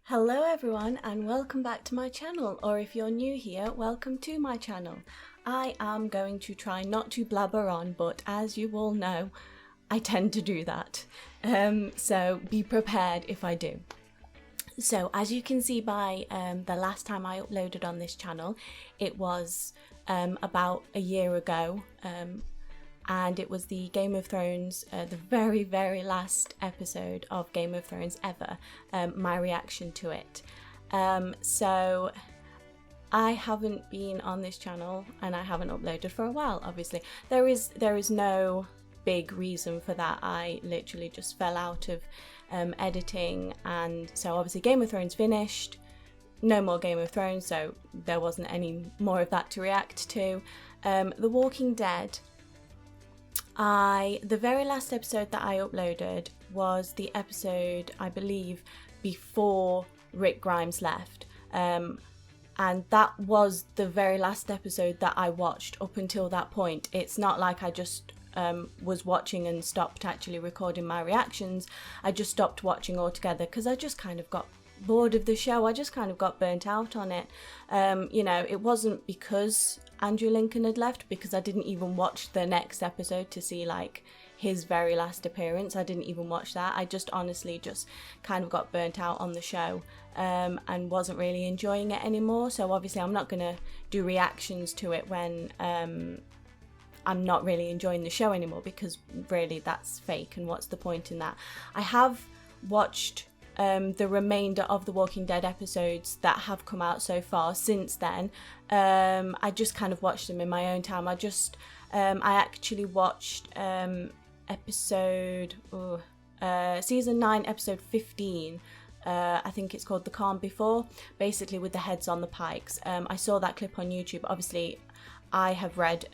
Hello everyone and welcome back to my channel, or if you're new here, welcome to my channel. I am going to try not to blabber on, but as you all know, I tend to do that. So be prepared if I do. So as you can see by the last time I uploaded on this channel, it was about a year ago. And it was the Game of Thrones, the very last episode of Game of Thrones ever, my reaction to it. So I haven't been on this channel and I haven't uploaded for a while, obviously. There is no big reason for that. I literally just fell out of editing, and so obviously Game of Thrones finished, no more Game of Thrones, so there wasn't any more of that to react to. The Walking Dead, the very last episode that I uploaded was the episode, I believe, before Rick Grimes left. And that was the very last episode that I watched up until that point. It's not like I just was watching and stopped actually recording my reactions. I just stopped watching altogether because I just kind of got bored of the show. I just kind of got burnt out on it. You know, it wasn't because Andrew Lincoln had left, because I didn't even watch the next episode to see like his very last appearance. I didn't even watch that. I just honestly just kind of got burnt out on the show and wasn't really enjoying it anymore. So obviously I'm not gonna do reactions to it when I'm not really enjoying the show anymore, because really that's fake and what's the point in that. I have watched the remainder of the Walking Dead episodes that have come out so far since then. I just kind of watched them in my own time. I actually watched season 9 episode 15. I think it's called The Calm Before, basically with the heads on the pikes. I saw that clip on YouTube. Obviously I have read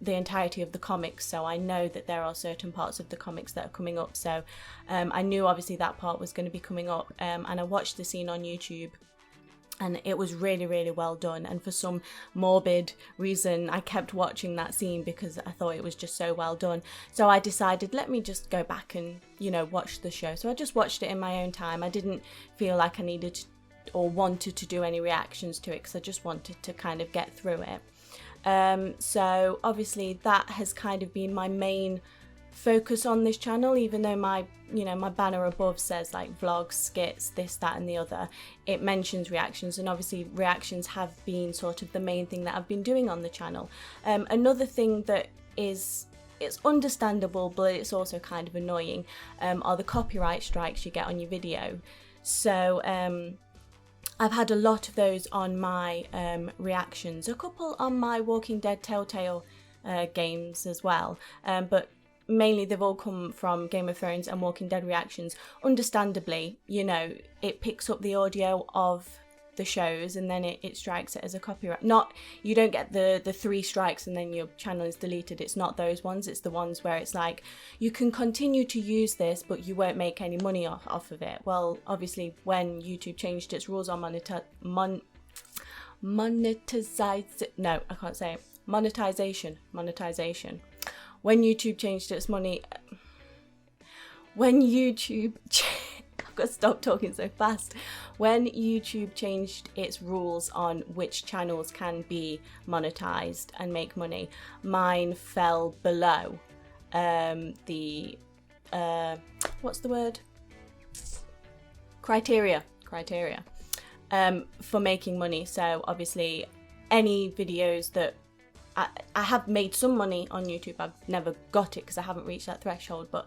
the entirety of the comics, so I know that there are certain parts of the comics that are coming up, so I knew obviously that part was going to be coming up, and I watched the scene on YouTube and it was really well done, and for some morbid reason I kept watching that scene because I thought it was just so well done. So I decided, let me just go back and, you know, watch the show. So I just watched it in my own time. I didn't feel like I needed or wanted to do any reactions to it because I just wanted to kind of get through it. So obviously that has kind of been my main focus on this channel, even though my banner above says like vlogs, skits, this, that and the other. It mentions reactions, and obviously reactions have been sort of the main thing that I've been doing on the channel. Another thing that it's understandable, but it's also kind of annoying, are the copyright strikes you get on your video. So I've had a lot of those on my reactions, a couple on my Walking Dead Telltale games as well, but mainly they've all come from Game of Thrones and Walking Dead reactions. Understandably, you know, it picks up the audio of the shows and then it strikes it as a copyright. You don't get the 3 strikes and then your channel is deleted. It's not those ones. It's the ones where it's like, you can continue to use this monetization when YouTube changed its I've got to stop talking so fast. When YouTube changed its rules on which channels can be monetized and make money, mine fell below the what's the word? Criteria for making money. So obviously any videos that I have made some money on YouTube. I've never got it because I haven't reached that threshold, but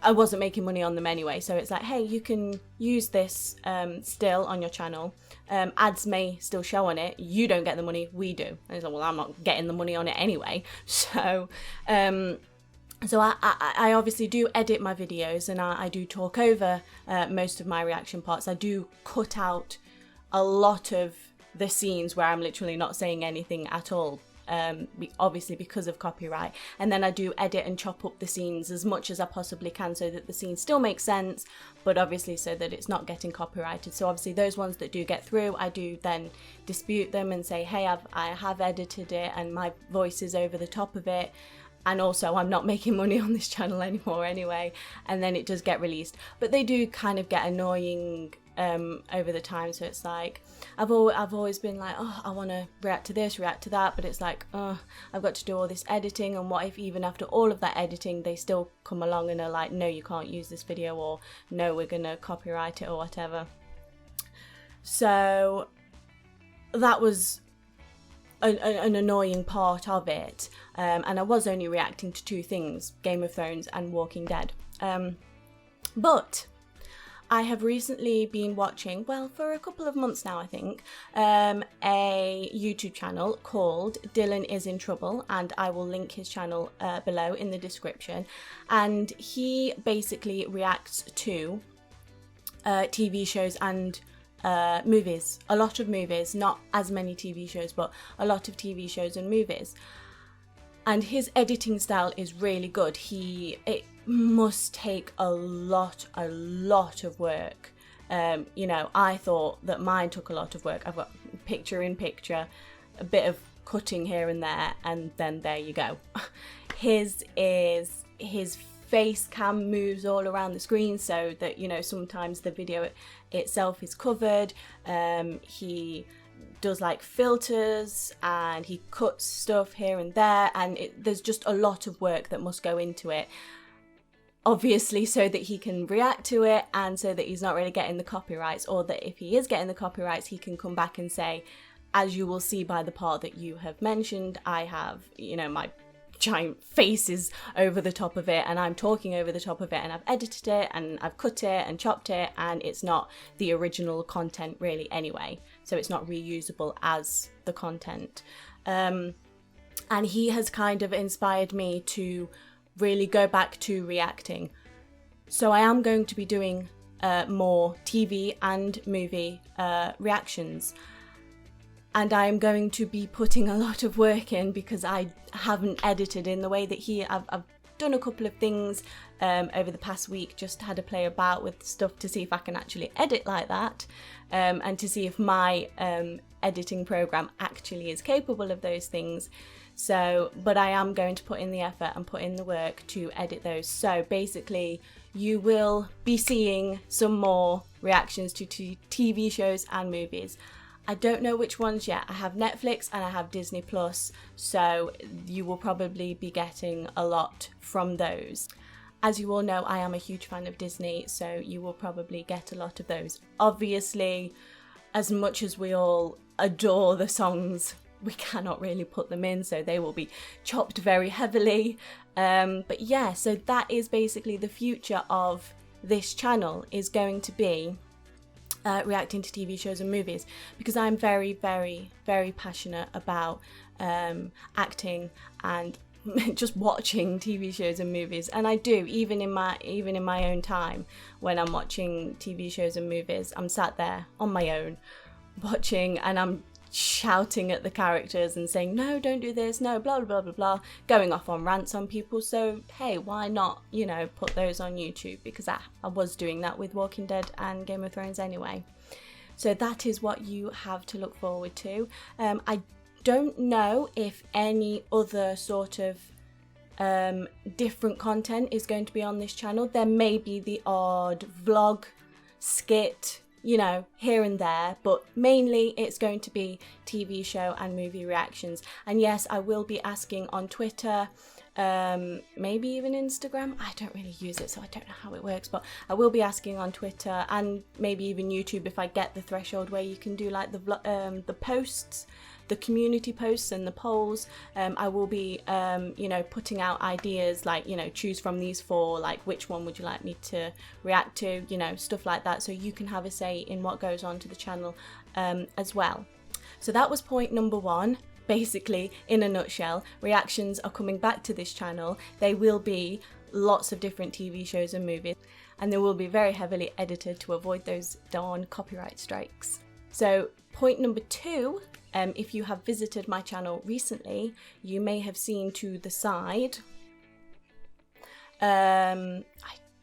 I wasn't making money on them anyway. So it's like, hey, you can use this still on your channel. Ads may still show on it. You don't get the money, we do. And it's like, well, I'm not getting the money on it anyway. So I obviously do edit my videos, and I do talk over most of my reaction parts. I do cut out a lot of the scenes where I'm literally not saying anything at all, obviously because of copyright, and then I do edit and chop up the scenes as much as I possibly can so that the scene still makes sense, but obviously so that it's not getting copyrighted. So obviously those ones that do get through, I do then dispute them and say, hey, I have edited it and my voice is over the top of it. and also I'm not making money on this channel anymore anyway, and then it does get released. But they do kind of get annoying over the time, so it's like I've always been like, oh, I want to react to this, react to that, but it's like, oh, I've got to do all this editing, and what if even after all of that editing they still come along and are like, no, you can't use this video, or no, we're gonna copyright it or whatever. So that was an annoying part of it, and I was only reacting to 2 things, Game of Thrones and Walking Dead. But I have recently been watching, well, for a couple of months now I think, a YouTube channel called Dylan Is In Trouble, and I will link his channel below in the description. And he basically reacts to TV shows and movies, a lot of movies, not as many TV shows, but a lot of TV shows and movies. And his editing style is really good. It must take a lot of work. You know, I thought that mine took a lot of work. I've got picture in picture, a bit of cutting here and there, and then there you go. His face cam moves all around the screen, so that, you know, sometimes the video itself is covered. He does like filters, and he cuts stuff here and there, and there's just a lot of work that must go into it, obviously, so that he can react to it, and so that he's not really getting the copyrights, or that if he is getting the copyrights, he can come back and say, as you will see by the part that you have mentioned, I have, you know, my giant faces over the top of it, and I'm talking over the top of it, and I've edited it and I've cut it and chopped it, and it's not the original content really anyway, so it's not reusable as the content. And he has kind of inspired me to really go back to reacting, so I am going to be doing more TV and movie reactions. And I'm going to be putting a lot of work in, because I haven't edited in the way that I've done a couple of things over the past week, just had to play about with stuff to see if I can actually edit like that, and to see if my editing program actually is capable of those things. So, but I am going to put in the effort and put in the work to edit those. So basically, you will be seeing some more reactions to TV shows and movies. I don't know which ones yet. I have Netflix and I have Disney Plus, so you will probably be getting a lot from those. As you all know, I am a huge fan of Disney, so you will probably get a lot of those. Obviously, as much as we all adore the songs, we cannot really put them in, so they will be chopped very heavily. But yeah, so that is basically the future of this channel, is going to be reacting to TV shows and movies, because I'm very, very, very passionate about acting and just watching TV shows and movies. And I do, even in my own time, when I'm watching TV shows and movies, I'm sat there on my own watching, and I'm shouting at the characters and saying, no, don't do this, no, blah blah blah blah, going off on rants on people. So hey, why not, you know, put those on YouTube, because I was doing that with Walking Dead and Game of Thrones anyway. So that is what you have to look forward to. I don't know if any other sort of different content is going to be on this channel. There may be the odd vlog, skit, you know, here and there, but mainly it's going to be TV show and movie reactions. And yes, I will be asking on Twitter, maybe even Instagram. I don't really use it, so I don't know how it works, but I will be asking on Twitter and maybe even YouTube if I get the threshold where you can do like the posts, the community posts and the polls. I will be, you know, putting out ideas like, you know, choose from these 4, like which one would you like me to react to, you know, stuff like that, so you can have a say in what goes on to the channel as well. So that was point number 1. Basically, in a nutshell, reactions are coming back to this channel. They will be lots of different TV shows and movies, and they will be very heavily edited to avoid those darn copyright strikes. So point number 2, if you have visited my channel recently, you may have seen to the side, I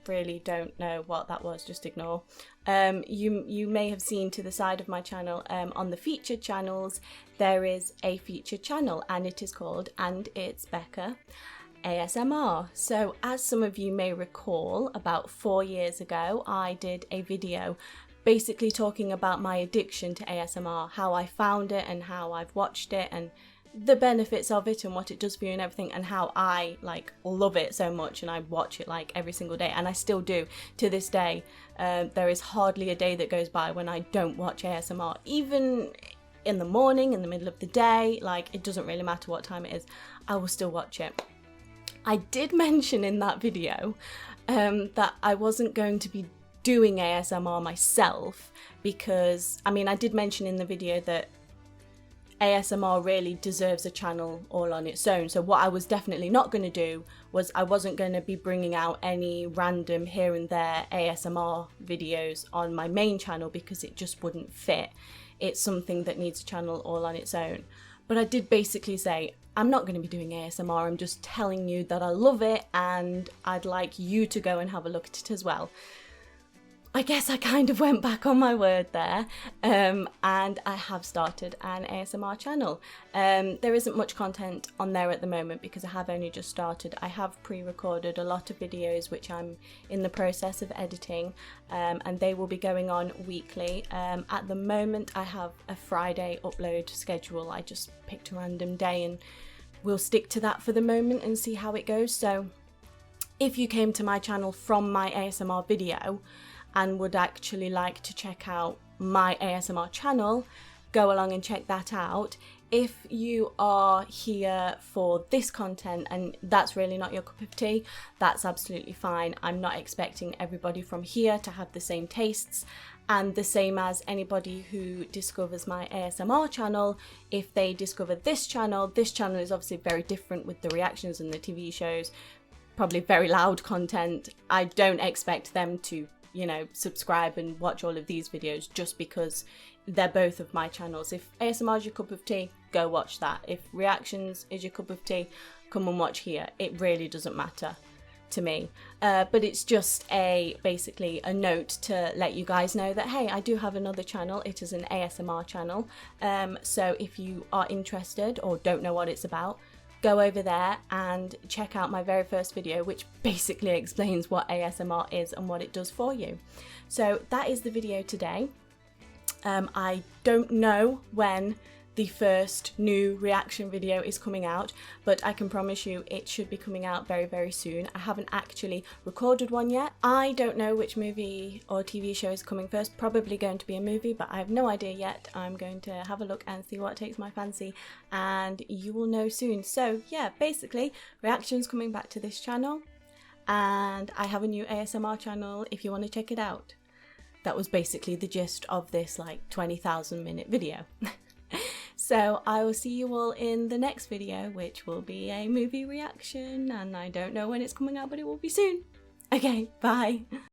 really don't know what that was, just ignore. You may have seen to the side of my channel, on the featured channels, there is a featured channel, and it is called And It's Becca. ASMR. So as some of you may recall, about 4 years ago, I did a video basically talking about my addiction to ASMR, how I found it and how I've watched it and the benefits of it and what it does for you and everything, and how I like love it so much and I watch it like every single day, and I still do to this day. There is hardly a day that goes by when I don't watch ASMR, even in the morning, in the middle of the day, like it doesn't really matter what time it is, I will still watch it. I did mention in that video that I wasn't going to be doing ASMR myself, because I mean, I did mention in the video that ASMR really deserves a channel all on its own. So what I was definitely not going to do was I wasn't going to be bringing out any random here and there ASMR videos on my main channel, because it just wouldn't fit. It's something that needs a channel all on its own. But I did basically say, I'm not going to be doing ASMR, I'm just telling you that I love it and I'd like you to go and have a look at it as well. I guess I kind of went back on my word there, and I have started an ASMR channel. There isn't much content on there at the moment because I have only just started. I have pre-recorded a lot of videos which I'm in the process of editing, and they will be going on weekly. At the moment I have a Friday upload schedule. I just picked a random day and we'll stick to that for the moment and see how it goes. So if you came to my channel from my ASMR video and would actually like to check out my ASMR channel, go along and check that out. If you are here for this content and that's really not your cup of tea, that's absolutely fine. I'm not expecting everybody from here to have the same tastes, and the same as anybody who discovers my ASMR channel, if they discover this channel is obviously very different with the reactions and the TV shows, probably very loud content. I don't expect them to, you know, subscribe and watch all of these videos just because they're both of my channels. If ASMR is your cup of tea, go watch that. If reactions is your cup of tea, come and watch here. It really doesn't matter to me. But it's just basically a note to let you guys know that, hey, I do have another channel. It is an ASMR channel. So if you are interested or don't know what it's about, go over there and check out my very first video, which basically explains what ASMR is and what it does for you. So that is the video today. I don't know when the first new reaction video is coming out, but I can promise you it should be coming out very, very soon. I haven't actually recorded one yet. I don't know which movie or TV show is coming first. Probably going to be a movie, but I have no idea yet. I'm going to have a look and see what takes my fancy, and you will know soon. So yeah, basically reactions coming back to this channel, and I have a new ASMR channel if you want to check it out. That was basically the gist of this like 20,000 minute video. So I will see you all in the next video, which will be a movie reaction, and I don't know when it's coming out, but it will be soon. Okay, bye.